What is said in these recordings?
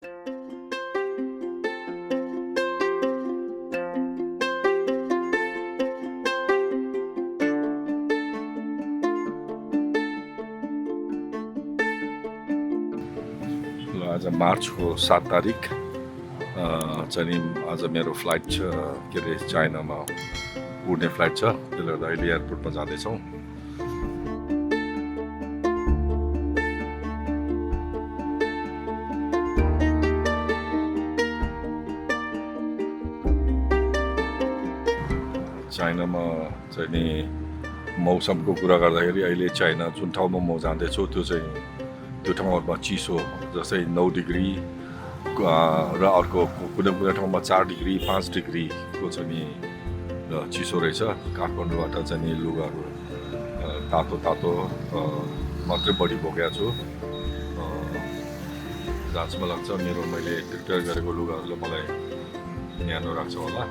आज मार्चको 7 तारिक चाहिँ आज मेरो फ्लाइट छ के अरे चाइनामा उड्ने फ्लाइट छ, त्यसले गर्दा अहिले एयरपोर्टमा जाँदैछौँ। चाइनामा चाहिँ नि मौसमको कुरा गर्दाखेरि अहिले चाइना जुन ठाउँमा म जाँदैछु त्यो ठाउँमा चिसो, जस्तै 9 डिग्री र अर्को कुनै ठाउँमा 4 डिग्री 5 डिग्रीको चाहिँ नि चिसो रहेछ। काठमाडौँबाट चाहिँ नि लुगाहरू तातो मात्रै बढी बोकेको छु। जहाँसम्म लाग्छ मैले प्रिपेयर गरेको लुगाहरूले मलाई न्यानो राख्छ होला।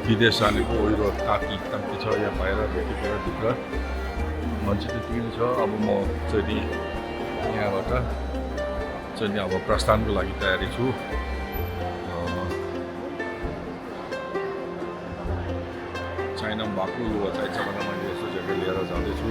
विदेश जानेको ओहिरो ताती कम्ती छ, यहाँ बाहिर भेटेर भित्र मान्छे त्यतिकै नै छ। अब म चाहिँ नि यहाँबाट चाहिँ नि अब प्रस्थानको लागि तयारी छु। चाइनामा भएको लुगा चाहिन्छ भनेर मैले यस्तो ज्याकेट लिएर जाँदैछु।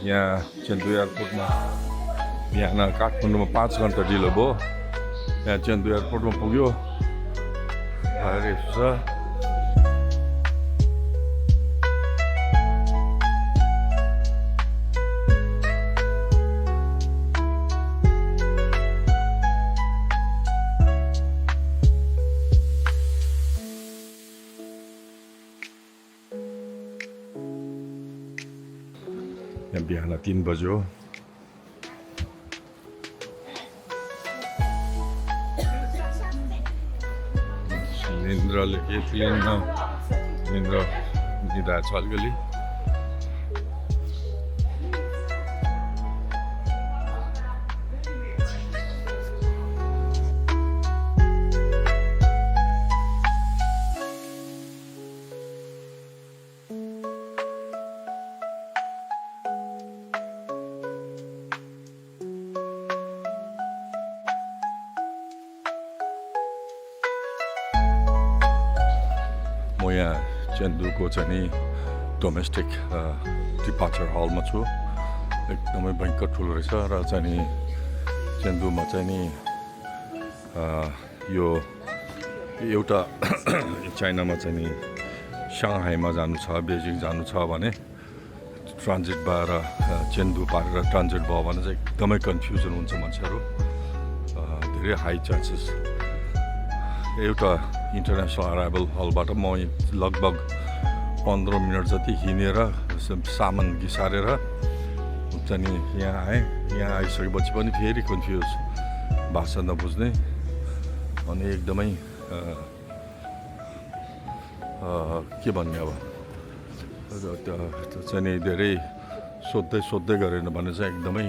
यहाँ चेन्दु एयरपोर्टमा बिहान काठमाडौँमा 5 घन्टा ढिलो भयो। यहाँ चेन्दु एयरपोर्टमा पुग्यो भएर छ। यहाँ बिहान 3 बज्यो। निन्द्राले के निन्द्रा दिइरहेको छ अलिकति। म यहाँ चेन्दुको चाहिँ नि डोमेस्टिक डिपार्चर हलमा छु। एकदमै भयङ्कर ठुलो रहेछ र चाहिँ नि चेन्दुमा चाहिँ नि यो एउटा चाइनामा चाहिँ नि साङ्हाईमा जानु छ, बेजिङ जानु छ भने ट्रान्जिट भएर चेन्दु पारेर ट्रान्जिट भयो भने चाहिँ एकदमै कन्फ्युजन हुन्छ मान्छेहरू। धेरै हाई चान्सेस। एउटा इन्टरनेसनल अराइभल हलबाट म लगभग 15 मिनट जति हिँडेर सामान घिसारेर चाहिँ नि यहाँ आएँ। यहाँ आइसकेपछि पनि फेरि कन्फ्युज, भाषा नबुझ्ने अनि एकदमै के भन्ने अब चाहिँ नि धेरै सोध्दै गरेन भने चाहिँ एकदमै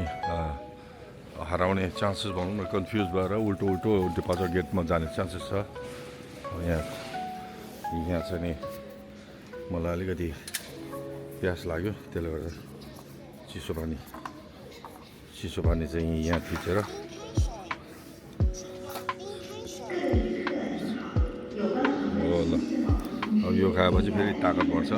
हराउने चान्सेस भनौँ न। कन्फ्युज भएर उल्टो डिपार्चर गेटमा जाने चान्सेस छ। यहाँ चाहिँ नि मलाई अलिकति प्यास लाग्यो, त्यसले गर्दा चिसो पानी चाहिँ यहाँ थिचेर यो खाएपछि फेरि ताकत बढ्छ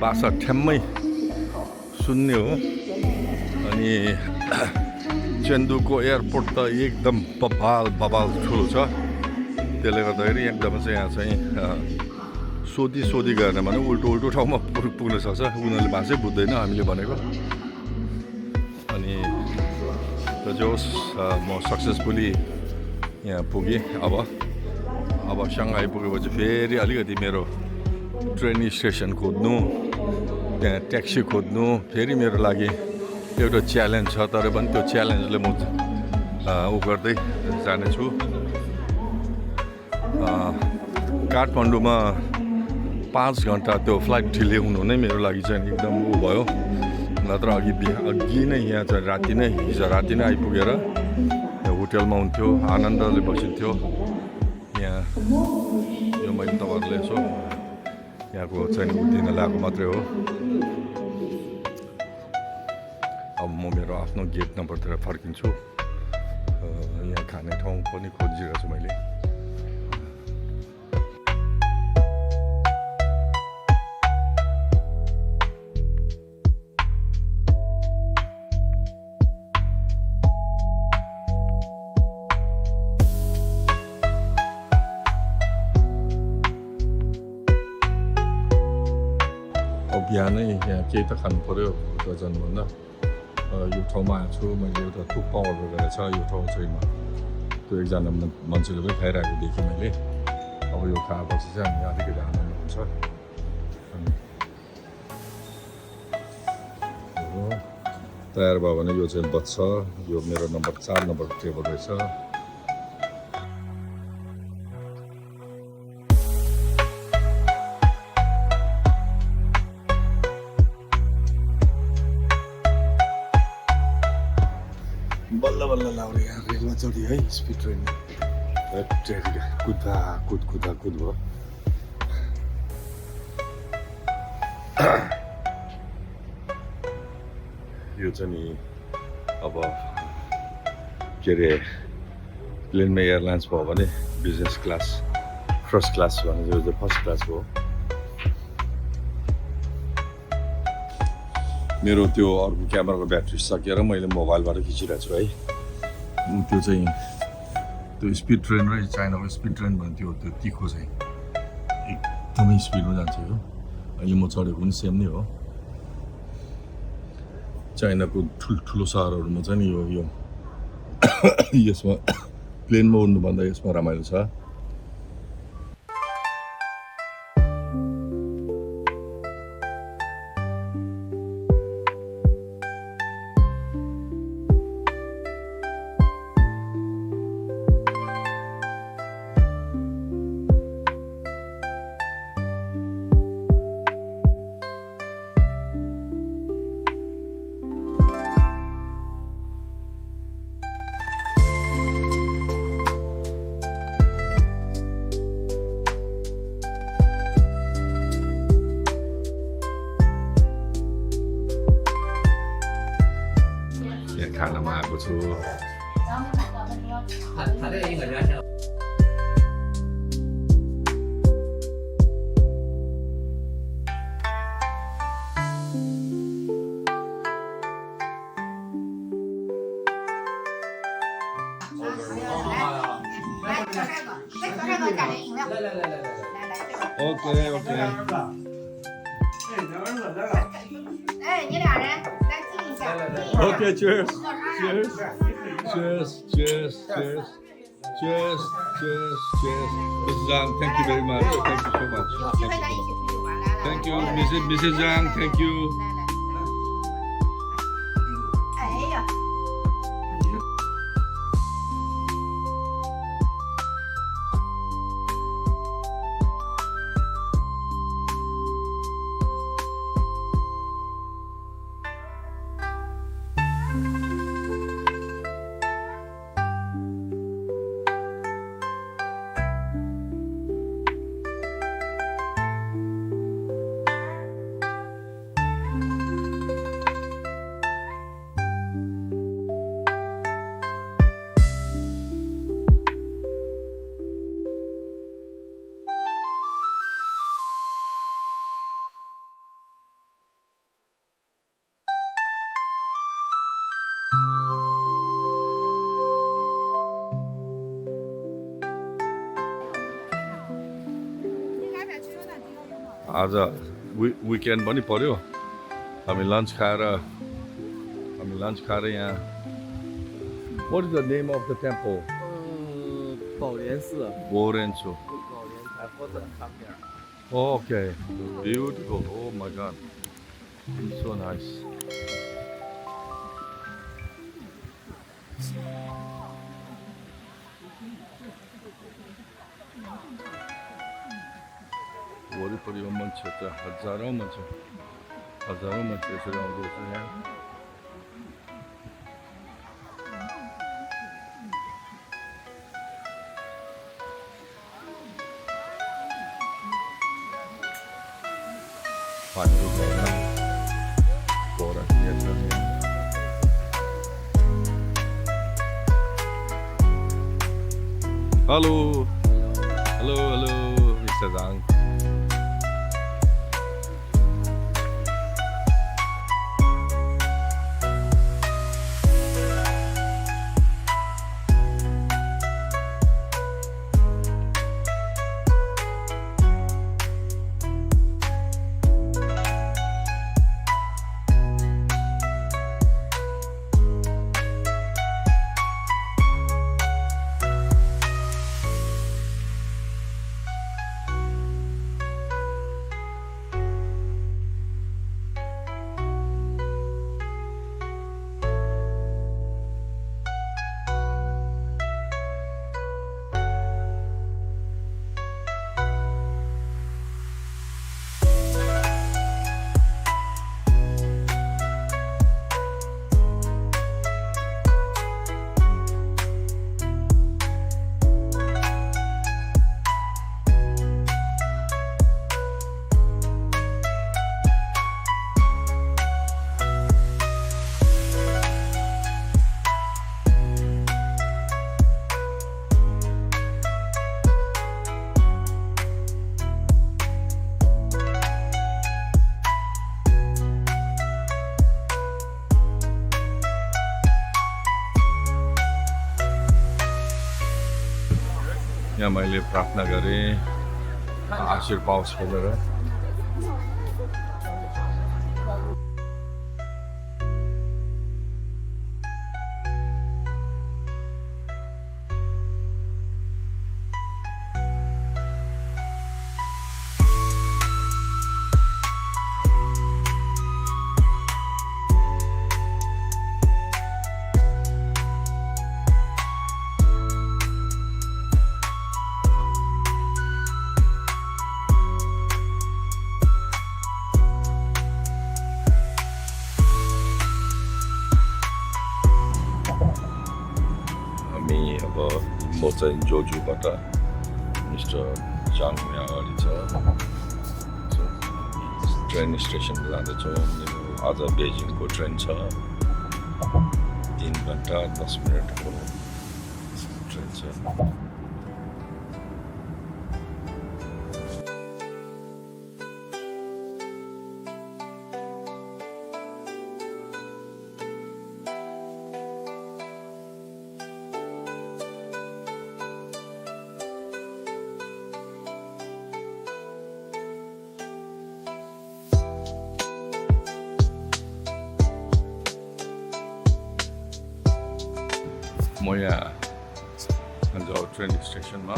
भाषा ठ्याम्मै सुन्ने हो अनि चेन्दुको एयरपोर्ट त एकदम बबाल ठुलो छ त्यसले गर्दाखेरि एकदम चाहिँ यहाँ चाहिँ सोधी गरेन भने उल्टो ठाउँमा पुग्न सक्छ उनीहरूले भाषै बुझ्दैन हामीले भनेको अनि जो होस् म सक्सेसफुली यहाँ पुगेँ अब सङ्घाई पुगेपछि फेरि अलिकति मेरो ट्रेन स्टेसन खोज्नु त्यहाँ ट्याक्सी खोज्नु फेरि मेरो लागि एउटा च्यालेन्ज छ तर पनि त्यो च्यालेन्जले म गर्दै जानेछु काठमाडौँमा 5 घन्टा त्यो फ्लाइट ढिले हुनु नै मेरो लागि चाहिँ एकदम भयो नत्र अघि नै यहाँ चाहिँ हिजो राति नै आइपुगेर होटेलमा हुन्थ्यो आनन्दले बसिन्थ्यो यहाँ यो मैले तपाईँहरूले यसो यहाँको चाहिँ दिन लगाएको मात्रै हो अब म मेरो आफ्नो गेट नम्बरतिर फर्किन्छु यहाँ खाने ठाउँ पनि खोजिरहेको छु मैले बिहानै यहाँ केही त खानु पऱ्यो जानुभन्दा यो ठाउँमा आएको छु मैले एउटा थुक्पा अर्डर गरेको छ यो ठाउँ चाहिँ त्यो एकजना मान्छेले पनि खाइरहेको देखेँ मैले अब यो खाएपछि चाहिँ हामी अलिकति आनन्द हुन्छ तयार भयो भने यो चाहिँ बच्छ यो मेरो नम्बर 4 नम्बर टेबल रहेछ बल्ल लाउने यहाँ रेलमा चढी है स्पिड ट्रेनमा कुद भयो यो चाहिँ नि अब के अरे प्लेनमा एयरलाइन्स भयो भने बिजनेस क्लास फर्स्ट क्लास भने यो चाहिँ फर्स्ट क्लास हो मेरो त्यो अर्को क्यामेराको ब्याट्री सकिएर मैले मोबाइलबाट खिचिरहेको छु है त्यो चाहिँ त्यो स्पिड ट्रेन र चाइनाको स्पिड ट्रेन भन्थ्यो त्यो तिखो चाहिँ एकदमै स्पिडमा जान्छ यो अहिले म चढेको पनि सेम नै हो चाइनाको ठुल्ठुलो सहरहरूमा चाहिँ नि यो यसमा प्लेनमा उड्नुभन्दा यसमा रमाइलो छ खानामा आएको छु OK。哎，你俩人再敬一下。OK, cheers, cheers, cheers, cheers, cheers, cheers, cheers, cheers. Mrs. Zhang, thank you very much. Thank you so much. Thank you, Mrs. Zhang. Thank you. आज विकेन्ड पनि पर्यो हामी लन्च खाएर यहाँ What is the name of the temple? 宝莲寺， Borenso. 宝莲台或者上面。 Oh, okay. Beautiful. Oh my god. It's so nice. वरिपरि यो मान्छे त हजारौँ मान्छे यसरी आउँदो रहेछ यहाँ पानी बोरा Hello, Mr. Zhang. यहाँ मैले प्रार्थना गरेँ आशीर्वाद पाओस् भनेर म चाहिँ जोजुबाट मिस्टर चाङ यहाँ अगाडि छ ट्रेन स्टेसन जाँदैछौँ मेरो आज बेजिङको ट्रेन छ 3 घन्टा 10 मिनटको ट्रेन छ म यहाँ अन्जाउ ट्रेन स्टेसनमा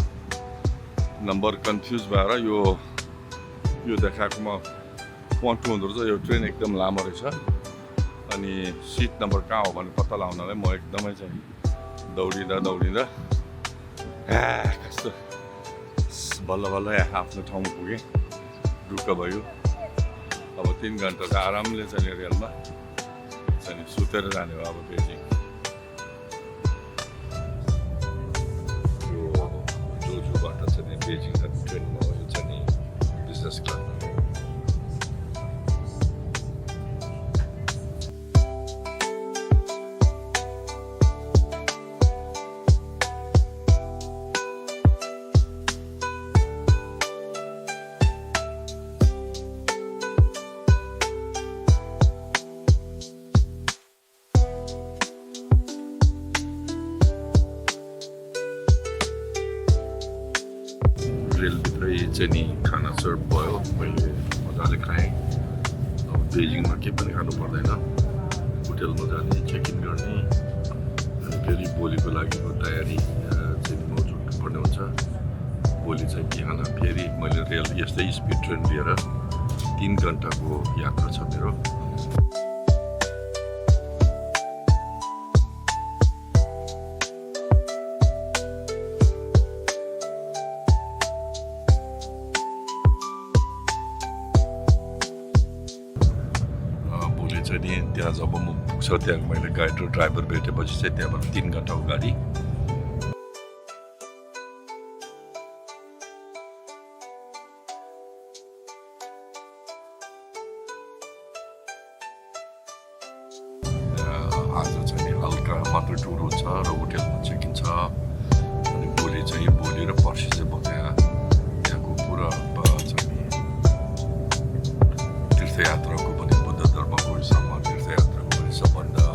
नम्बर कन्फ्युज भएर यो देखाएकोमा पहुँच्नु हुँदो रहेछ यो ट्रेन एकदम लामो रहेछ अनि सिट नम्बर कहाँ हो भने पत्ता लगाउनलाई म एकदमै चाहिँ दौडिँदा कस्तो बल्ल यहाँ आफ्नो ठाउँमा पुगेँ ढुक्क भयो अब 3 घन्टा त आरामले चाहिँ रेलमा चाहिँ सुतेर जाने हो अब बेजिङ बेजिङ ट्रेनमा यो चाहिँ नि बिजनेस क्लासमा रेलभित्रै चाहिँ नि खाना सर्भ भयो मैले मजाले खाएँ अब बेजिङमा केही पनि खानु पर्दैन होटेलमा जाने चेक इन गर्ने अनि फेरि भोलिको लागिको तयारी चाहिँ म जुट्नुपर्ने हुन्छ भोलि चाहिँ बिहान फेरि मैले रेल यस्तै स्पिड ट्रेन लिएर 3 घन्टाको यात्रा छ मेरो भोलि चाहिँ नि त्यहाँ जब म पुग्छ त्यहाँ मैले गाइड र ड्राइभर भेटेपछि चाहिँ त्यहाँबाट 3 घन्टाको गाडी आज चाहिँ हल्का मात्रै टुर हुन्छ र होटेलमा चेक इन छ अनि भोलि र पर्सि चाहिँ म त्यहाँको पुरा चाहिँ तीर्थयात्राको पनि बुद्ध धर्मको हिसाबमा तीर्थयात्राको पनि सबभन्दा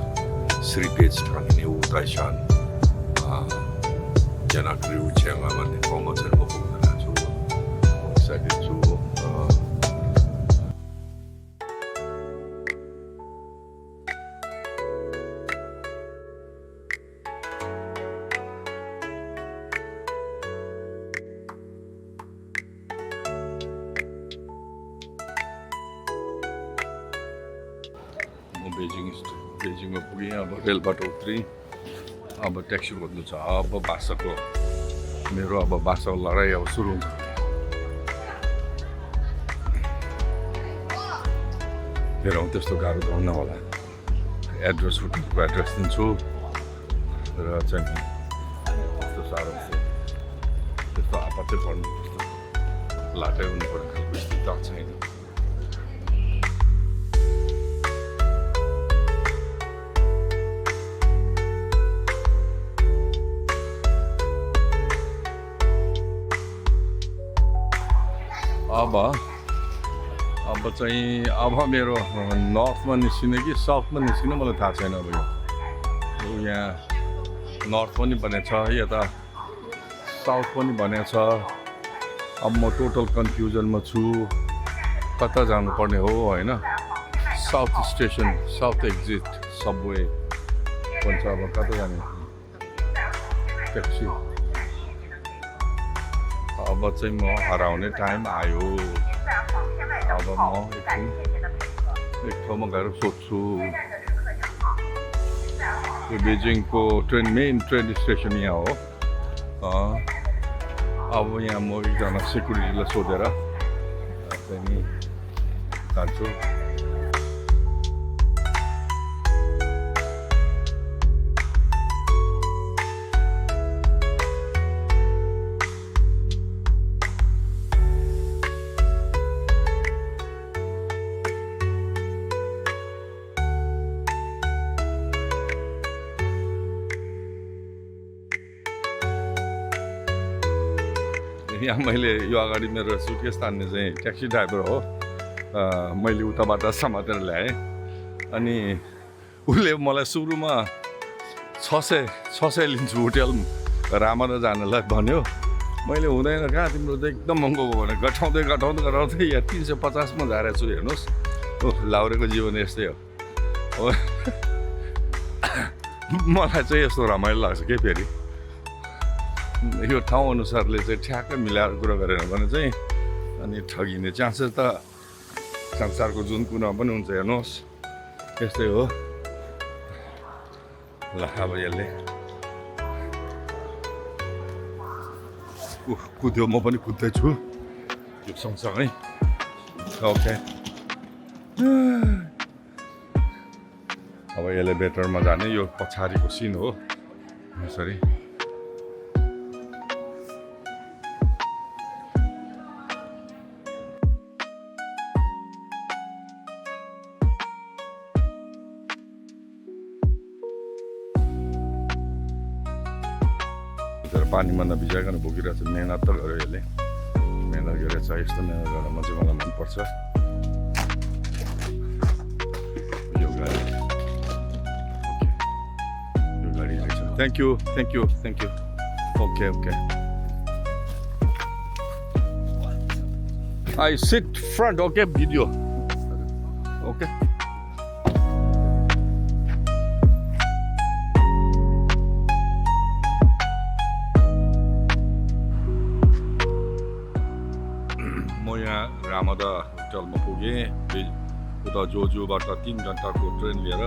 श्रीपेज ठानिने उताइसान जनकरी उच्याङमा भन्ने ठाउँमा चाहिँ म पुग्न लाग्छु एक्साइटेड छु बेजिङमा पुगेँ अब रेलबाट उत्रेँ अब ट्याक्सी खोज्नु छ अब भाषाको मेरो अब भाषाको लडाइँ अब सुरु हुन्छ हेरौँ त्यस्तो गाह्रो त हुन्न होला एड्रेस होटेलको एड्रेस दिन्छु र चाहिँ त्यस्तो साह्रो त्यस्तो आपत्ति पर्नु त्यस्तो लाटै हुनुपर्ने खालको स्थिति छैन अब चाहिँ अब मेरो नर्थमा निस्किने कि साउथमा निस्किने मलाई थाहा छैन अब यो यहाँ नर्थ पनि भनेको छ यता साउथ पनि भनेको छ अब म टोटल कन्फ्युजनमा छु कता जानुपर्ने हो होइन south station south exit Subway भन्छ अब कता जाने ट्याक्सी अब चाहिँ म हराउने टाइम आयो अब म एक ठाउँमा गएर सोध्छु यो बेजिङको मेन ट्रेन स्टेसन यहाँ हो अब यहाँ म एकजना सेक्युरिटीलाई सोधेर चाहिँ नि जान्छु यहाँ मैले यो अगाडि मेरो सुटकेस तान्ने चाहिँ ट्याक्सी ड्राइभर हो मैले उताबाट समातेर ल्याएँ अनि उसले मलाई सुरुमा 600 लिन्छु होटेल रामरा जानलाई भन्यो मैले हुँदैन कहाँ तिम्रो त एकदम महँगो हो भने घटाउँदै यहाँ 350मा झारेको छु हेर्नुहोस् लाउरेको जीवन यस्तै हो मलाई चाहिँ यस्तो रमाइलो लाग्छ के फेरि यो ठाउँ अनुसारले चाहिँ ठ्याक्कै मिलाएर कुरा गरेन भने चाहिँ अनि ठगिने चान्सेस त संसारको जुन कुना पनि हुन्छ हेर्नुहोस् यस्तै हो ल अब यसले कुद्यो म पनि कुद्दैछु यो सँगसँगै ओके अब एलिभेटरमा जाने यो पछाडिको सिन हो यसरी पानीमा नभिजाइकन बोकिरहेको छ मेहनत त गर्यो यसले मेहनत गरेछ यस्तो मेहनत गरेर म चाहिँ मलाई मनपर्छ यो गाडी रहेछ thank you okay I sit front, okay? Video. Okay. म यहाँ रामदा होटलमा पुगेँ उता जोजोबाट 3 घन्टाको ट्रेन लिएर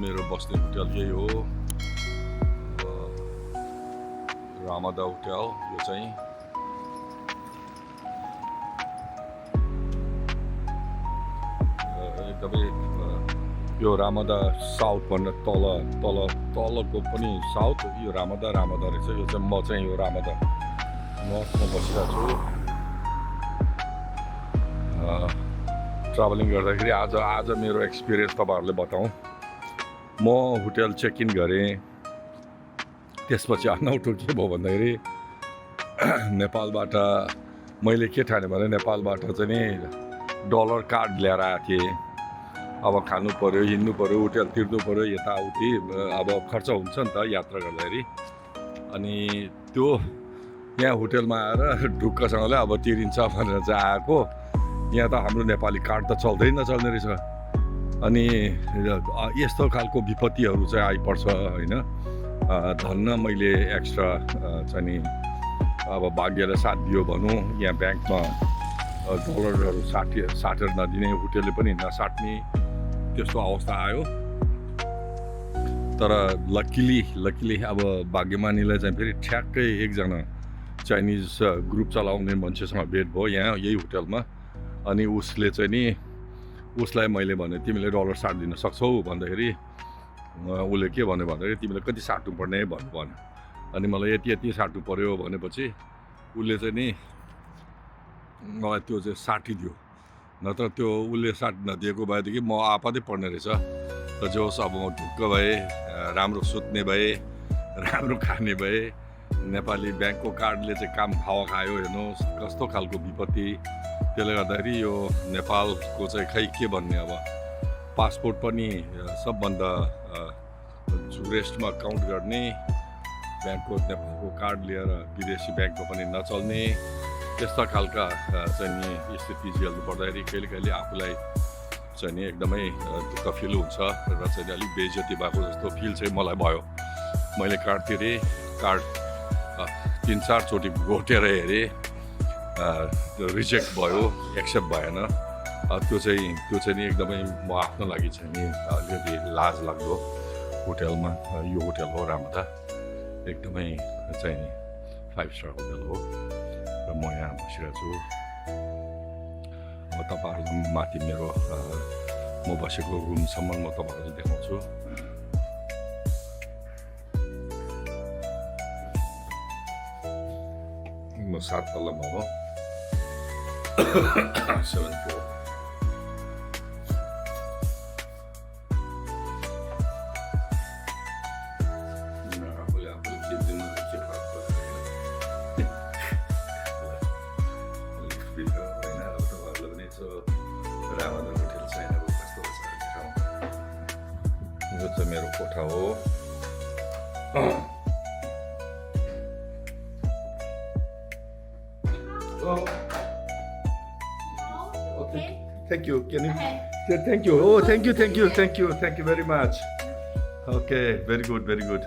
मेरो बस्ने होटल यही हो रामदा होटल यो चाहिँ एकदमै यो रामदा साउथ भन्ने तलको पनि साउथ यो रामदा रहेछ यो चाहिँ म चाहिँ यो रामदा नर्थमा बसिरहेको छु ट्राभलिङ गर्दाखेरि आज मेरो एक्सपिरियन्स तपाईँहरूले बताउँ म होटल चेक इन गरेँ त्यसपछि अनौठो के भयो भन्दाखेरि नेपालबाट मैले के ठाने भने नेपालबाट चाहिँ नि डलर कार्ड ल्याएर आएको थिएँ अब खानु पऱ्यो हिँड्नु पऱ्यो होटल तिर्नु पऱ्यो यताउति अब खर्च हुन्छ नि त यात्रा गर्दाखेरि अनि त्यो यहाँ होटलमा आएर ढुक्कसँगले अब तिरिन्छ भनेर चाहिँ आएको यहाँ त हाम्रो नेपाली कार्ड त चल्दै नचल्ने रहेछ अनि यस्तो खालको विपत्तिहरू चाहिँ आइपर्छ होइन धन्न मैले एक्स्ट्रा चाहिँ नि अब भाग्यले साथ दियो भनौँ यहाँ ब्याङ्कमा डलरहरू साटेर नदिने होटलले पनि नसाट्ने त्यस्तो अवस्था आयो तर लकिली अब भाग्यमानीलाई चाहिँ फेरि ठ्याक्कै एकजना चाइनिज ग्रुप चलाउने मान्छेसँग भेट भयो यहाँ यही होटलमा अनि उसले चाहिँ नि उसलाई मैले भने तिमीले डलर साटिदिन सक्छौ भन्दाखेरि उसले के भन्यो भन्दाखेरि तिमीले कति साट्नु पर्ने भन्यो अनि मलाई यति साट्नु पऱ्यो भनेपछि उसले चाहिँ नि मलाई त्यो चाहिँ साटिदियो नत्र त्यो उसले साट नदिएको भएदेखि म आपदै पर्ने रहेछ र जो होस् अब म ढुक्क भएँ राम्रो सुत्ने भएँ राम्रो खाने भएँ नेपाली ब्याङ्कको कार्डले चाहिँ काम हावा खायो हेर्नुहोस् कस्तो खालको विपत्ति त्यसले गर्दाखेरि यो नेपालको चाहिँ खै के भन्ने अब पासपोर्ट पनि सबभन्दा रेस्टमा काउन्ट गर्ने ब्याङ्कको नेपालको कार्ड लिएर विदेशी ब्याङ्कको पनि नचल्ने त्यस्ता खालका चाहिँ नि स्थिति झेल्नु पर्दाखेरि कहिले आफूलाई चाहिँ नि एकदमै दुःख फिल हुन्छ र चाहिँ अलिक बेइज्जती भएको जस्तो फिल चाहिँ मलाई भयो मैले कार्ड तिरेँ कार्ड 3-4 चोटि घोटेर हेरेँ रिजेक्ट भयो एक्सेप्ट भएन त्यो चाहिँ नि एकदमै म आफ्नो लागि चाहिँ नि अलिकति लाज लाग्दो होटलमा यो होटल हो रामदा एकदमै चाहिँ नि 5 स्टार होटल हो र म यहाँ बसिरहेको छु म तपाईँहरूलाई माथि मेरो म बसेको रुमसम्म म तपाईँहरूलाई देखाउँछु म 7 तल्लामा हो 7th floor रामदा होटल चाहिँ अब कस्तो छ यो चाहिँ मेरो कोठा हो Thank you. Can you? Thank you. Oh, thank you very much. Okay, very good.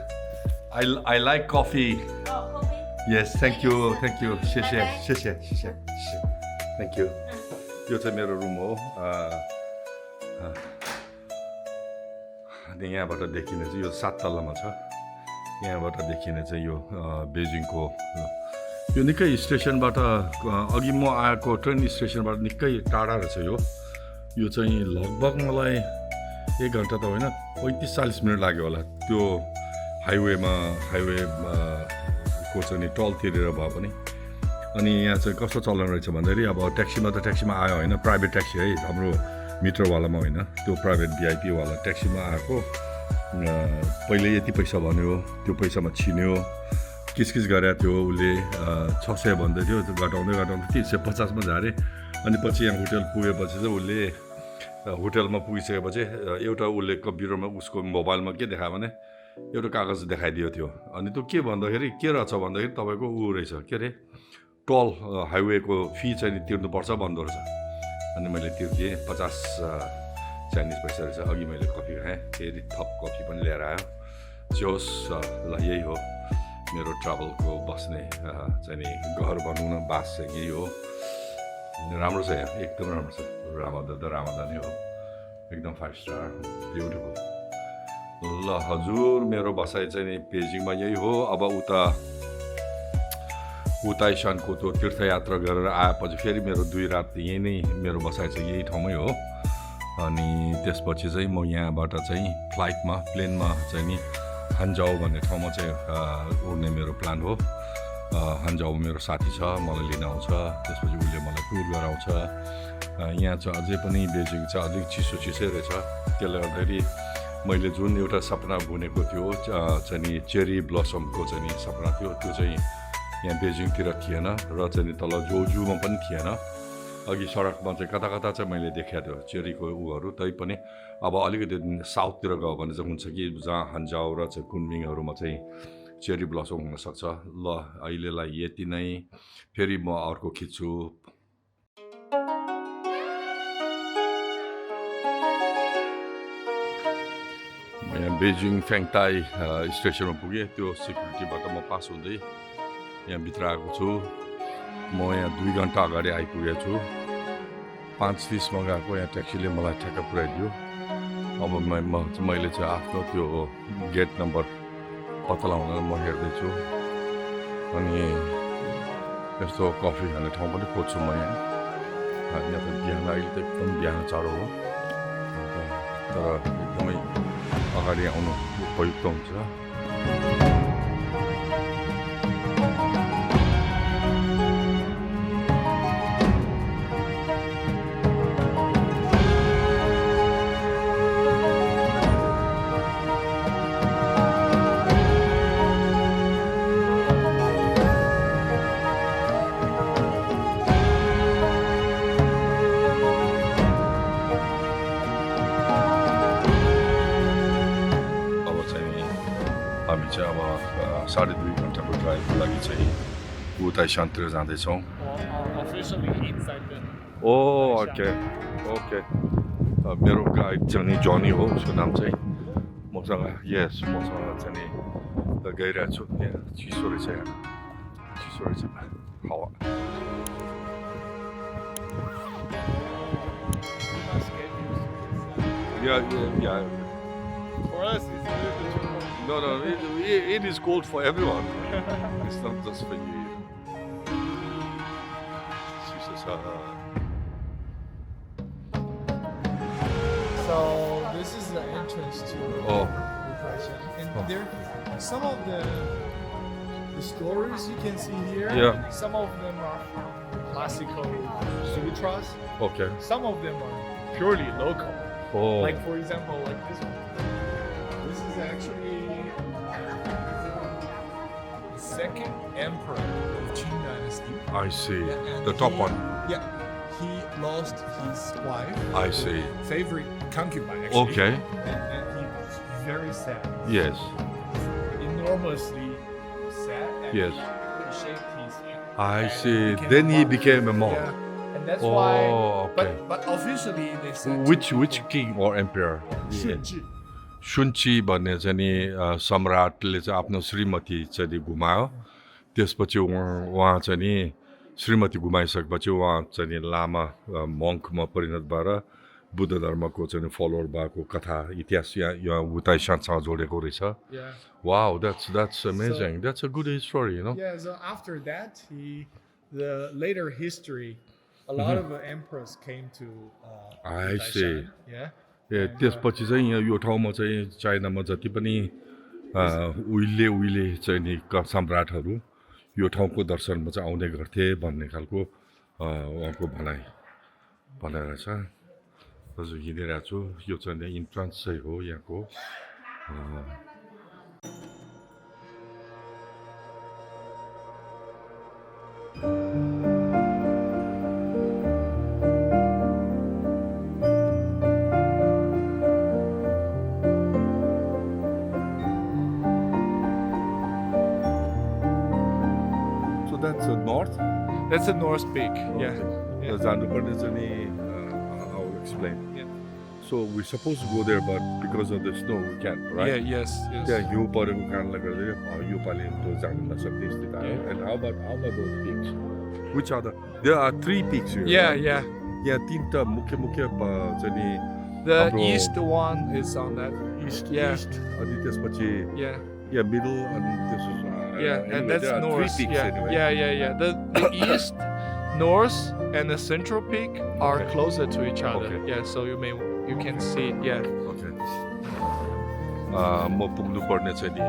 I like coffee. Oh, coffee. Yes, thank you. 谢谢. Thank you. यो चाहिँ मेरो रुम हो अनि यहाँबाट देखिने चाहिँ यो 7 तल्लामा छ यहाँबाट देखिने चाहिँ यो बेजिङको यो निकै स्टेसनबाट अघि म आएको ट्रेन स्टेसनबाट निकै टाढा रहेछ यो चाहिँ लगभग मलाई 1 घन्टा त होइन 35-40 मिनट लाग्यो होला त्यो हाइवे को चाहिँ नि टल तिरेर भए पनि अनि यहाँ चाहिँ कस्तो चलन रहेछ भन्दाखेरि अब ट्याक्सीमा आयो होइन प्राइभेट ट्याक्सी है हाम्रो मित्रवालामा होइन त्यो प्राइभेट भिआइपीवाला ट्याक्सीमा आएको पहिले यति पैसा भन्यो त्यो पैसामा छिन्यो किसकिस गरे थियो उसले 600 भन्दै थियो घटाउँदै 350मा झारे अनि पछि यहाँ होटल पुगेपछि चाहिँ उसले होटलमा पुगिसकेपछि एउटा उसले कम्प्युटरमा उसको मोबाइलमा के देखायो भने एउटा कागज देखाइदियो थियो अनि त्यो के भन्दाखेरि के रहेछ भन्दाखेरि तपाईँको ऊ रहेछ के अरे टोल हाइवेको फी चाहिँ नि तिर्नुपर्छ भन्दो रहेछ अनि मैले तिर्दिएँ 50 चाइनिज पैसा रहेछ अघि मैले कफी खाएँ फेरि थप कफी पनि लिएर आयो जे होस् ल यही हो मेरो ट्राभलको बस्ने चाहिँ नि घर भनौँ न बास चाहिँ यही हो राम्रो छ यहाँ एकदम राम्रो छ रामादा त रामादा नै हो एकदम 5 स्टार ब्युटिफुल ल हजुर मेरो बसाइ चाहिँ नि बेजिङमा यही हो अब उता इसानको त्यो तीर्थयात्रा गरेर आएपछि फेरि मेरो 2 रात यही नै मेरो बसाइ चाहिँ यही ठाउँमै हो अनि त्यसपछि चाहिँ म यहाँबाट चाहिँ फ्लाइटमा प्लेनमा चाहिँ नि हान्जाउ भन्ने ठाउँमा चाहिँ उड्ने मेरो प्लान हो हान्जाउ मेरो साथी छ मलाई लिन आउँछ त्यसपछि उसले मलाई टुर गराउँछ यहाँ चाहिँ अझै पनि बेजिङ चाहिँ अलिक चिसै रहेछ त्यसले गर्दाखेरि मैले जुन एउटा सपना बुनेको थियो चाहिँ नि चेरी ब्लसमको चाहिँ नि सपना थियो त्यो चाहिँ यहाँ बेजिङतिर थिएन र चाहिँ नि तल जोजुमा पनि थिएन अघि सडकमा चाहिँ कता चाहिँ मैले देखाएको थियो चेरीको उहरू तैपनि अब अलिकति साउथतिर गयो भने चाहिँ हुन्छ कि जहाँ हन्जाउ र चाहिँ कुनमिङहरूमा चाहिँ चेरी ब्लसम हुनसक्छ ल अहिलेलाई यति नै फेरि म अर्को खिच्छु यहाँ बेजिङ फ्याङटाई स्टेसनमा पुगेँ त्यो सिक्युरिटीबाट म पास हुँदै यहाँ भित्र आएको छु म यहाँ 2 घन्टा अगाडि आइपुगेको छु 5:30 मा गएको यहाँ ट्याक्सीले मलाई ठ्याक्क पुऱ्याइदियो अब मैले चाहिँ आफ्नो त्यो गेट नम्बर पत्ता लगाउन म हेर्दैछु अनि यस्तो कफी खाने ठाउँ पनि खोज्छु म यहाँ त बिहान अहिले त एकदम बिहान चाँडो हो तर एकदमै अगाडि आउनु उपयुक्त हुन्छ हामी चाहिँ अब 2.5 घन्टाको ड्राइभको लागि चाहिँ उता शान्तिर जाँदैछौँ ओ ओके मेरो गाइड चाहिँ नि जनी हो उसको नाम चाहिँ मसँग चाहिँ नि गइरहेको छु यहाँ चिसो रहेछ हावा Yeah. For us, it's a little bit too cold. No, it is cold for everyone. It's not just for you. Jesus, So this is the entrance to Bucharest, and there some of the stories you can see here. Yeah. Some of them are classical sutras. Okay. Some of them are purely local. Oh. Like for example, like this one. This is actually the second emperor of Qing Dynasty. I see. And The top one. Yeah. He lost his wife. I see. Favorite concubine, actually. Okay. And he was very sad. Yes. Enormously sad. And Yes. he shaped his hand. I And see. became Then a he monk. became a monk. Yeah. And that's Oh, why. okay. But officially they said. Which king or emperor? Shunji. सुन्ची भन्ने चाहिँ नि सम्राटले चाहिँ आफ्नो श्रीमती चाहिँ नि घुमायो त्यसपछि उहाँ चाहिँ नि श्रीमती घुमाइसकेपछि उहाँ चाहिँ नि लामा मङ्कमा परिणत भएर बुद्ध धर्मको चाहिँ फलोवर भएको कथा इतिहास यहाँ उता शान्तसँग जोडेको रहेछ Yeah. Wow, that's amazing. That's a good story, you know. Yeah. So after that, the later history, a lot of emperors came to. I see. Yeah. त्यसपछि चाहिँ यहाँ यो ठाउँमा चाहिँ चाइनामा जति पनि उहिले चाहिँ नि सम्राटहरू यो ठाउँको दर्शनमा चाहिँ आउने गर्थे भन्ने खालको उहाँको भनाइरहेछ हजुर हिँडिरहेको छु यो चाहिँ इन्ट्रान्स चाहिँ हो यहाँको So that's the north. That's the North Peak. Yeah. र जानुपर्ने चाहिँ नि I will explain. Yeah. So we supposed to go there, but because of the snow we can't, right? Yeah. Yes. त्यहाँ हिउँ परेको कारणले गर्दाखेरि यो पालि त्यो जान नसक्ने स्थिति आयो. Yeah. And how about those peaks? Which are there are 3 peaks here. Yeah. right? Yeah. यहाँ 3टा मुख्य चाहिँ नि The Abro- east one is on that. east Yeah. अनि त्यसपछि Yeah. middle अनि this is Yeah. anyway, And that's there are north. 3 peaks Yeah. anyway. Yeah. The east, north, and the central peak are Okay. closer to each other. Okay. Yeah. So you can see it. Yeah. Okay. म पुग्नु पर्ने चाहिँ नि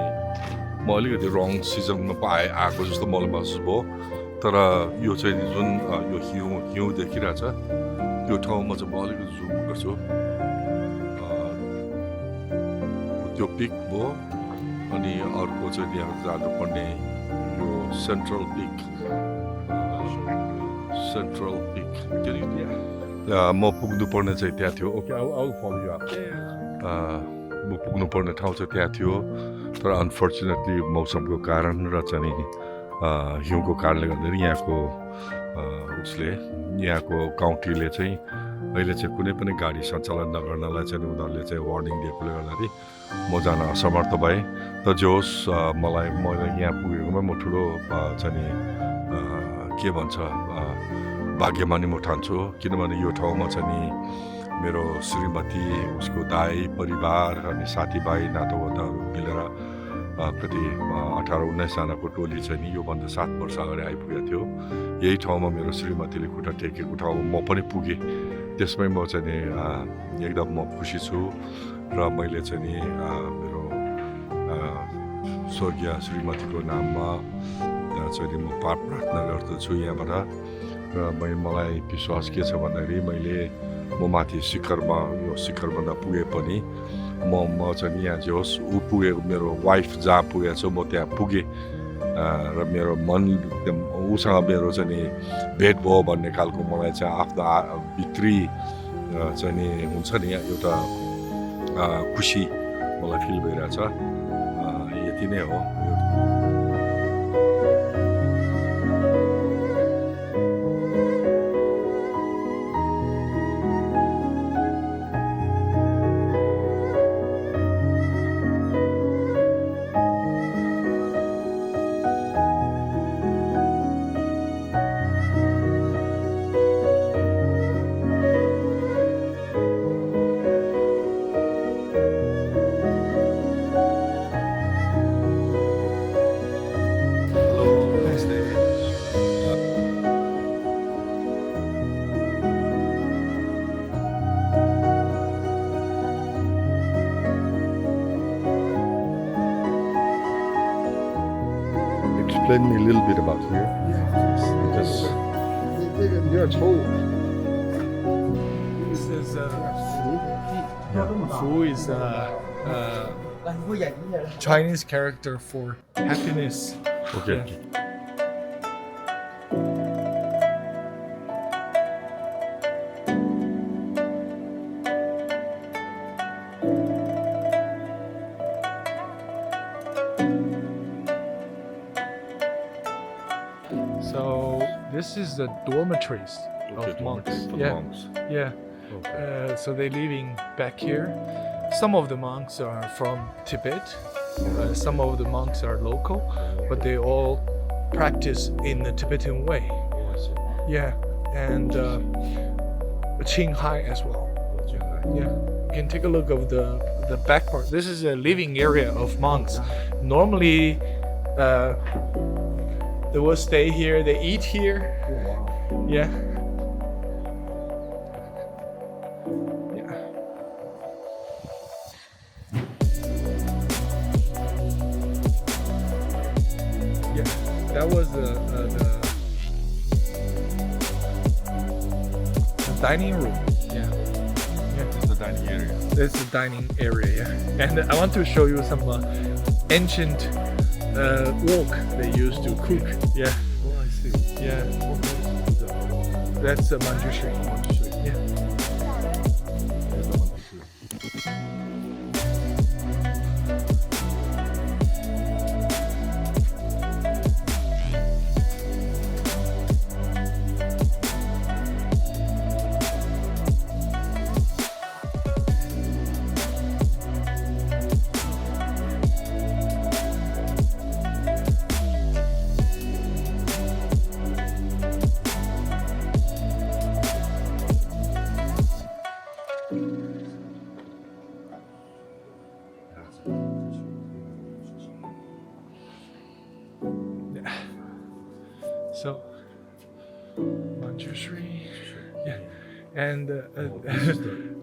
म अलिकति रङ सिजनमा आएको जस्तो मलाई महसुस भयो तर यो चाहिँ नि जुन यो हिउँ देखिरहेछ यो ठाउँमा चाहिँ म अलिकति जुम गर्छु त्यो पिक भयो अनि अर्को चाहिँ यहाँ जानुपर्ने यो सेन्ट्रल पिक म पुग्नु पर्ने चाहिँ त्यहाँ थियो ओके आउ फलो यु म पुग्नु पर्ने ठाउँ चाहिँ त्यहाँ थियो तर अनफर्चुनेटली मौसमको कारण र चाहिँ नि हिउँको कारणले गर्दाखेरि यहाँको काउन्टीले चाहिँ अहिले चाहिँ कुनै पनि गाडी सञ्चालन नगर्नलाई चाहिँ उनीहरूले चाहिँ वार्निङ दिएकोले गर्दाखेरि म जान असमर्थ भएँ र जे होस् मैले यहाँ पुगेकोमा म ठुलो चाहिँ नि के भन्छ भाग्यमानी म ठान्छु किनभने यो ठाउँमा चाहिँ नि मेरो श्रीमती उसको दाई परिवार अनि साथीभाइ नातागोताहरू मिलेर कति 18-19 जनाको टोली चाहिँ नि योभन्दा 7 वर्ष अगाडि आइपुगेको थियो यही ठाउँमा मेरो श्रीमतीले खुट्टा टेकेको ठाउँमा म पनि पुगेँ त्यसमै म चाहिँ नि एकदम म खुसी छु र मैले चाहिँ नि मेरो स्वर्गीय श्रीमतीको नाममा चाहिँ नि म प्रार्थना गर्दछु यहाँबाट र मलाई विश्वास के छ भन्दाखेरि म माथि शिखरभन्दा पुगे पनि म चाहिँ यहाँ जे होस् ऊ पुगेको मेरो वाइफ जहाँ पुगेको छु म त्यहाँ पुगेँ र मेरो मन उसँग मेरो चाहिँ नि भेट भयो भन्ने खालको मलाई चाहिँ आफ्नो भित्री चाहिँ नि हुन्छ नि एउटा खुसी मलाई फिल भइरहेछ यति नै हो Explain me a little bit about here. Because you're told. This is Fu is Chinese character for happiness. Okay. Yeah. So this is the dormitories of monks. For Yeah, monks. yeah. Okay. So they're living back here. Some of the monks are from Tibet. Some of the monks are local, but they all practice in the Tibetan way. Yeah, and Qinghai as well. Yeah, you can take a look of the back part. This is a living area of monks. Normally, they will stay here. They eat here. Yeah. Yeah. Yeah. That was the dining room. Yeah. It's the dining area. It's the dining area, yeah. And I want to show you some ancient wok they used to cook. Yeah, Oh, I see. yeah. That's a manjushri. Yeah. So, Manjushri. Yeah. And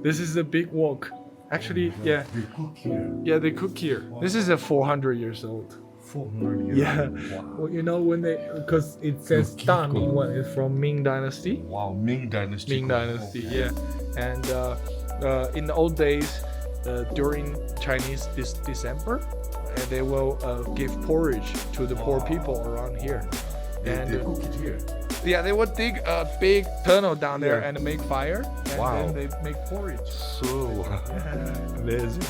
this is a big wok. Actually, yeah. They cook here. Yeah, they cook here. This is a 400 years old. 400 years. Yeah. Wow. Well, you know when they, because it says keep Dan going. in one, it's from Ming Dynasty. Wow, Ming Dynasty. Ming Dynasty, yeah. And in the old days, during Chinese December, they will give porridge to the poor people around here. They And cook it here. yeah, they would dig a big tunnel down there Yeah. and make fire, and Wow. then they make porridge. So amazing.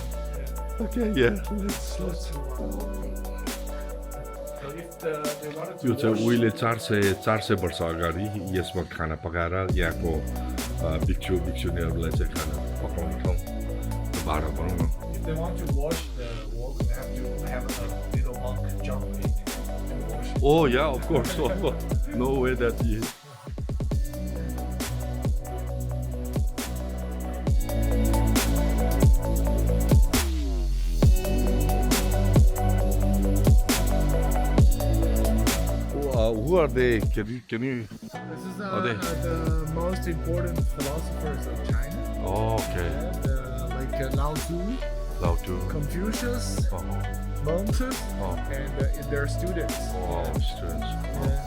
Okay, yeah. Let's. So if they wanted यो to चाहिँ wash, उहिले 400 वर्ष अगाडि यसमा खाना पकाएर यहाँको भिक्षुनीहरूलाई चाहिँ खाना पकाउने ठाउँ भाडा भनौँ न if they want to wash the wok, they have to have a little monk jump in to wash it. Oh yeah, of course. No way that you. Who are they? Can you? This is Are they- the most important philosophers of China. Oh, okay. Like Lao Tzu, Lao Tzu. Confucius, Oh, monks, oh, and their students. oh, students. Yeah.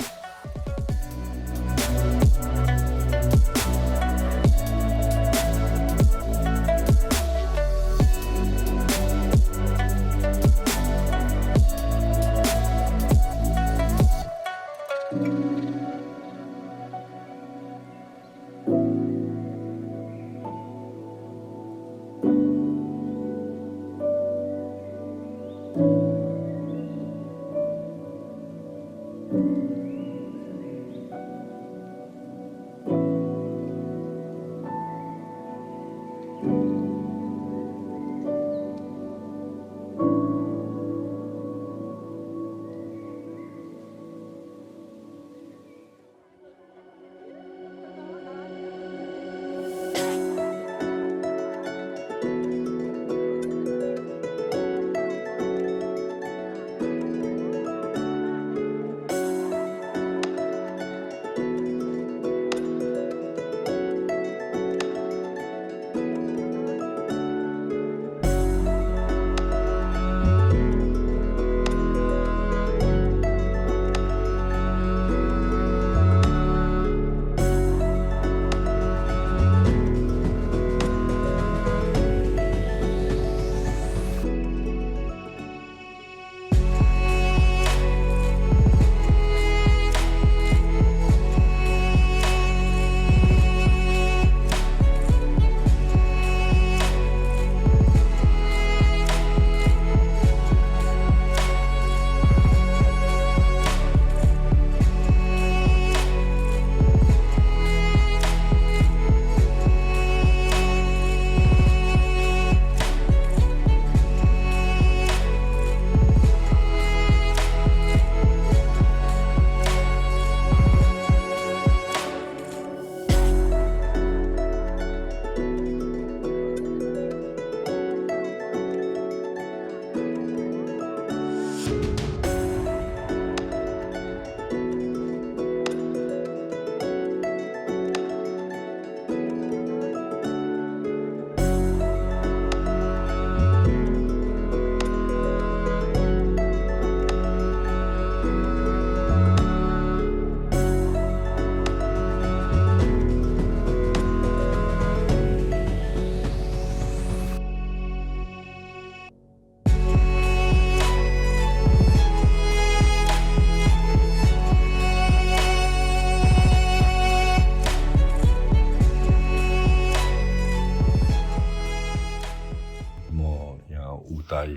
उताई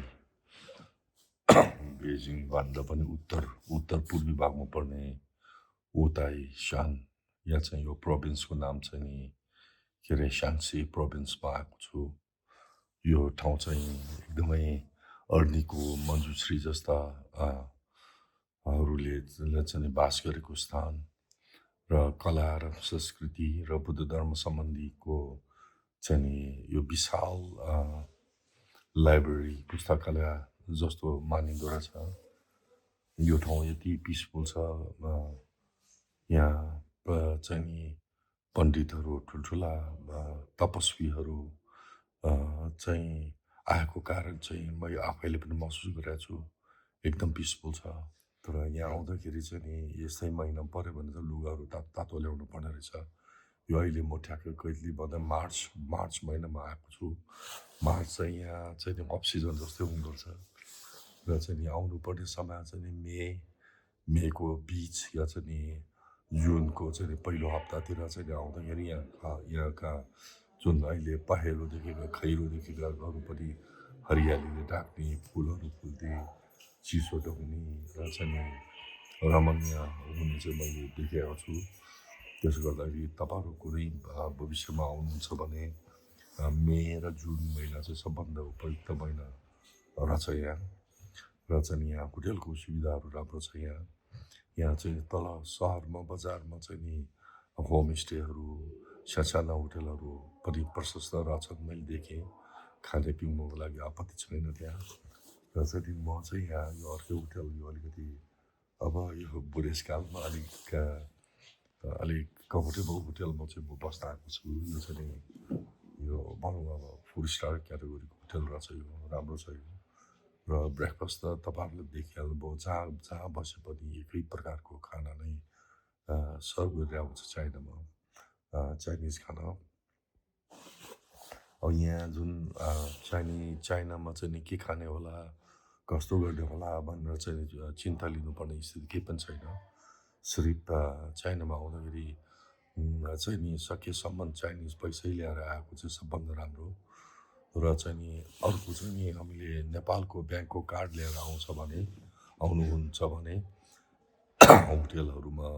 बेजिङभन्दा पनि उत्तर पूर्वी भागमा पर्ने उताई शान यहाँ चाहिँ यो प्रोभिन्सको नाम चाहिँ नि के अरे शान्सी प्रोभिन्समा आएको छु। यो ठाउँ चाहिँ एकदमै अर्नीको मञ्जुश्री जस्ता हरूले चाहिँ बास गरेको स्थान र कला र संस्कृति र बुद्ध धर्म सम्बन्धीको चाहिँ नि यो विशाल लाइब्रेरी पुस्तकालय जस्तो मानिँदो रहेछ। यो ठाउँ यति पिसफुल छ, यहाँ चाहिँ नि पण्डितहरू ठुल्ठुला तपस्वीहरू चाहिँ आएको कारण चाहिँ मैले आफैले पनि महसुस गरेको छु एकदम पिसफुल छ। तर यहाँ आउँदाखेरि चाहिँ नि यस्तै महिना पऱ्यो भने त लुगाहरू तातो ल्याउनु पर्ने रहेछ। यो अहिले म ठ्याक्कै कहिले भन्दा मार्च महिनामा आएको छु। मार्च चाहिँ यहाँ चाहिँ नि अफ सिजन जस्तै हुँदो रहेछ र चाहिँ नि आउनुपर्ने समय चाहिँ नि मेको बिच या चाहिँ नि जुनको चाहिँ नि पहिलो हप्तातिर चाहिँ नि आउँदाखेरि यहाँका जुन अहिले पहेँलोदेखि खैरोदेखि अरू पनि हरियालीले ढाक्ने फुलहरू फुल्ने चिसो ढुङ्ने र चाहिँ नि रमणीय हुने चाहिँ मैले देखेको छु। त्यसो गर्दाखेरि तपाईँहरू कुनै भविष्यमा आउनुहुन्छ भने मे र जुन महिना चाहिँ सबभन्दा उपयुक्त महिना रहेछ यहाँ। र चाहिँ नि यहाँ होटेलको सुविधाहरू राम्रो छ यहाँ चाहिँ तल सहरमा बजारमा चाहिँ नि होमस्टेहरू साना होटेलहरू पनि प्रशस्त रहेछन् मैले देखेँ। खाने पिउनुको लागि आपत्ति छैन त्यहाँ। र चाहिँ म चाहिँ यहाँ यो अर्कै होटेल यो अलिकति अब यो बुढेसकालमा अलिक कम्फर्टेबल होटेलमा चाहिँ म बस्न आएको छु। यो चाहिँ नि यो भनौँ अब 4 स्टार क्याटेगोरीको होटेल रहेछ यो, राम्रो छ यो। र ब्रेकफास्ट त तपाईँहरूले देखिहाल्नुभयो, जहाँ बसे पनि एकै प्रकारको खाना नै सर्भ गरेर आउँछ चाइनामा, चाइनिज खाना। अब यहाँ जुन चाइनामा चाहिँ नि के खाने होला कस्तो गर्ने होला भनेर चाहिँ चिन्ता लिनुपर्ने स्थिति केही पनि छैन। सिर्फ चाइनामा आउँदाखेरि चाहिँ नि सकेसम्म चाइनिज पैसै ल्याएर आएको चाहिँ सबभन्दा राम्रो। र चाहिँ नि अर्को चाहिँ नि हामीले नेपालको ब्याङ्कको कार्ड लिएर आउनुहुन्छ भने होटेलहरूमा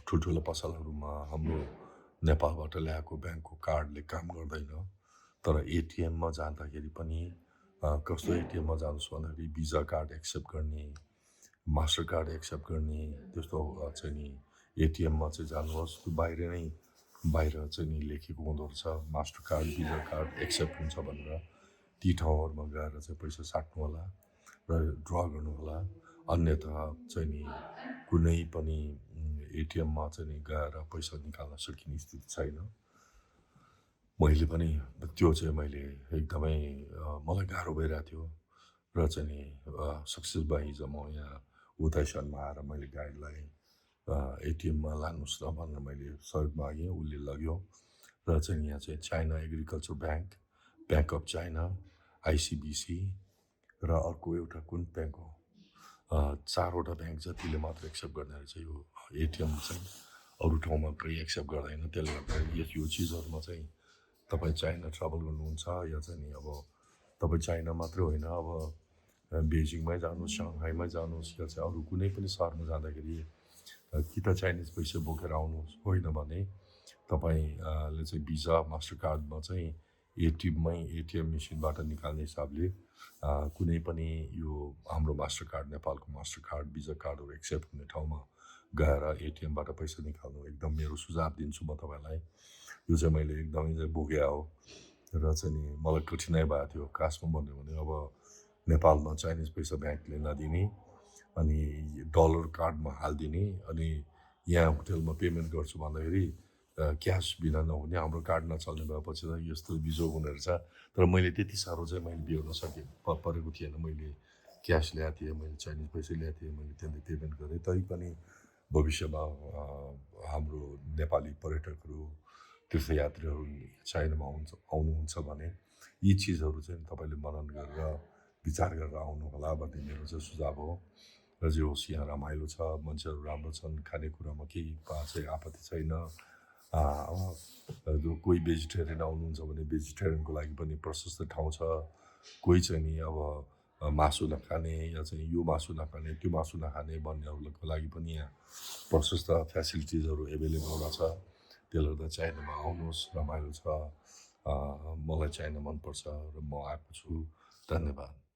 ठुल्ठुलो पसलहरूमा हाम्रो नेपालबाट ल्याएको ब्याङ्कको कार्डले काम गर्दैन। तर एटिएममा जाँदाखेरि पनि कस्तो एटिएममा जानुहोस् भन्दाखेरि भिजा कार्ड एक्सेप्ट गर्ने, मास्टर कार्ड एक्सेप्ट गर्ने त्यस्तो चाहिँ नि एटिएममा चाहिँ जानुहोस्। त्यो बाहिर चाहिँ नि लेखेको हुँदो रहेछ Mastercard Visa card accept हुन्छ भनेर। ती ठाउँहरूमा गएर चाहिँ पैसा साट्नु होला र ड्र गर्नु होला। अन्यथा चाहिँ नि कुनै पनि एटिएममा चाहिँ नि गएर पैसा निकाल्न सकिने स्थिति छैन। मैले पनि त्यो चाहिँ मैले एकदमै मलाई गाह्रो भइरहेको थियो र चाहिँ नि सक्सेस भयो हिजो म यहाँ उताइसनमा आएर मैले गाइडलाई एटिएममा लानुहोस् न भनेर मैले सहयोग मागेँ, उसले लग्यो। र चाहिँ यहाँ चाहिँ China agriculture bank of China, ICBC र अर्को एउटा कुन ब्याङ्क हो, 4वटा ब्याङ्क जतिले मात्र एक्सेप्ट गर्ने रहेछ यो एटिएम चाहिँ। अरू ठाउँमा कोही एक्सेप्ट गर्दैन। त्यसले गर्दा यो चिजहरूमा चाहिँ तपाईँ चाइना ट्राभल गर्नुहुन्छ या चाहिँ नि अब तपाईँ चाइना मात्रै होइन, अब बेजिङमै जानुहोस्, सङ्घाईमै जानुहोस् या चाहिँ अरू कुनै पनि सहरमा जाँदाखेरि कि त चाइनिज पैसा बोकेर आउनुहोस्, होइन भने तपाईँले चाहिँ भिजा मास्टर कार्डमा चाहिँ एटिएम मेसिनबाट निकाल्ने हिसाबले कुनै पनि यो हाम्रो मास्टर कार्ड नेपालको मास्टर कार्ड भिजा कार्डहरू एक्सेप्ट हुने ठाउँमा गएर एटिएमबाट पैसा निकाल्नु एकदम मेरो सुझाव दिन्छु म तपाईँलाई। यो चाहिँ मैले एकदमै चाहिँ भोगे हो र चाहिँ नि मलाई कठिनाइ भएको थियो खासमा भन्यो भने। अब नेपालमा चाइनिज पैसा ब्याङ्कले नदिने अनि डलर कार्डमा हालिदिने अनि यहाँ होटेलमा पेमेन्ट गर्छु भन्दाखेरि क्यास बिना नहुने, हाम्रो कार्ड नचल्ने भएपछि त यस्तो बिजो हुने रहेछ। तर मैले त्यति साह्रो चाहिँ मैले बिहोर्न परेको थिएन। मैले क्यास ल्याएको थिएँ, मैले चाइनिज पैसा ल्याएको थिएँ, मैले त्यसले पेमेन्ट गरेँ। तै पनि भविष्यमा हाम्रो नेपाली पर्यटकहरू तीर्थयात्रीहरू चाइनामा आउनुहुन्छ भने यी चिजहरू चाहिँ तपाईँले मनन गरेर विचार गरेर आउनु होला भन्ने मेरो चाहिँ सुझाव हो। र जे होस् यहाँ रमाइलो छ, मान्छेहरू राम्रो छन्, खानेकुरामा केही चाहिँ आपत्ति छैन। जो कोही भेजिटेरियन आउनुहुन्छ भने भेजिटेरियनको लागि पनि प्रशस्त ठाउँ छ। कोही चाहिँ नि अब मासु नखाने या चाहिँ यो मासु नखाने त्यो मासु नखाने भन्नेहरूको लागि पनि यहाँ प्रशस्त फेसिलिटिजहरू एभाइलेबल रहेछ। त्यसले गर्दा चाइनामा आउनुहोस्, रमाइलो छ। मलाई चाइना मनपर्छ र म आएको छु। धन्यवाद।